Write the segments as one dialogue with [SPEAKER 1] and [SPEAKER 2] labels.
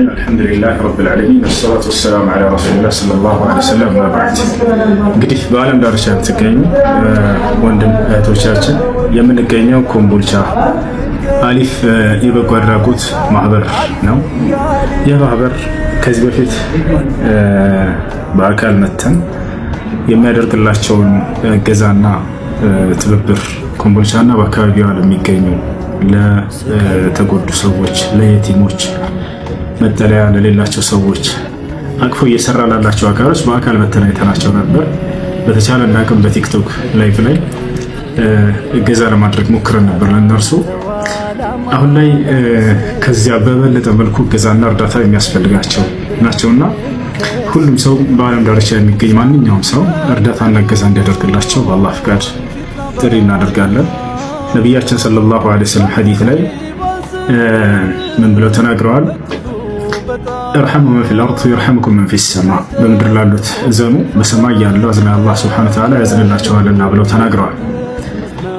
[SPEAKER 1] አልሐምዱሊላህ ረብል ዓለሚን ወሰላቱ ወሰላሙ ዐላ ረሱሊላህ ሰለላሁ ዐለይሂ ወሰለም። እንግዲህ በዓለም ዳርቻ የምትገኙ ወንድም እህቶቻችን የምንገኘው ኮምቦልቻ አሊፍ የበጎ አድራጎት ማህበር ነው። ይህ ማህበር ከዚህ በፊት በአካል መተን የሚያደርግላቸውን እገዛና ትብብር ኮምቦልቻና በአካባቢዋ ለሚገኙ ለተጎዱ ሰዎች፣ ለየቲሞች፣ መጠለያ ለሌላቸው ሰዎች አቅፎ እየሰራ ላላቸው አካሎች በአካል መተን አይተናቸው ነበር። በተቻለ አቅም በቲክቶክ ላይቭ ላይ እገዛ ለማድረግ ሞክረን ነበር ለእነርሱ። አሁን ላይ ከዚያ በበለጠ መልኩ እገዛና እርዳታ የሚያስፈልጋቸው ናቸውና ሁሉም ሰው በዓለም ዳርቻ የሚገኝ ማንኛውም ሰው እርዳታና እገዛ እንዲያደርግላቸው በአላህ ፍቃድ ጥሪ እናደርጋለን። ነቢያችን ሰለላሁ ዐለይሂ ወሰለም ሐዲስ ላይ ምን ብለው ተናግረዋል? እርሐሙ መን ፊል አርድ ይርሐሙኩም መን ፊስ ሰማእ፣ በምድር ላሉት እዘኑ በሰማይ ያለው አዝና አላህ ሱብሓነሁ ወተዓላ ያዝንላቸዋልና ብለው ተናግረዋል።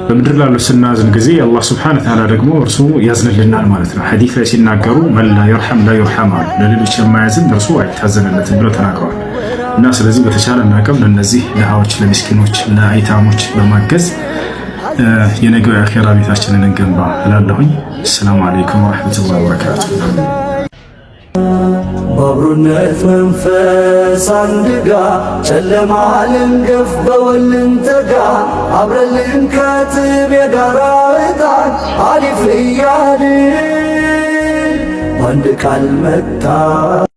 [SPEAKER 1] በምድር ላሉት ስናዝን ጊዜ አላህ ሱብሓነሁ ወተዓላ ደግሞ እርሱ ያዝንልናል ማለት ነው። ሐዲስ ላይ ሲናገሩ መን ላ የርሐም ላ ዩርሐም አሉ። ለሌሎች የማያዝን እርሱ አይታዘንለትም ብለው ተናግረዋል። እና ስለዚህ በተቻለን አቅም ለነዚህ ለሃዎች፣ ለምስኪኖች፣ ለአይታሞች በማገዝ የነገው የአኺራ ቤታችንን እንገንባ እላለሁኝ። ሰላም አለይኩም ወራህመቱላሂ ወበረካቱ።
[SPEAKER 2] በአብሮነት መንፈስ አንድጋ ጨለማ ልንገፍ በወልን ተጋ አብረን ልንከትብ የጋራ ዕጣን አሊፍ እያልን በአንድ ቃል መታ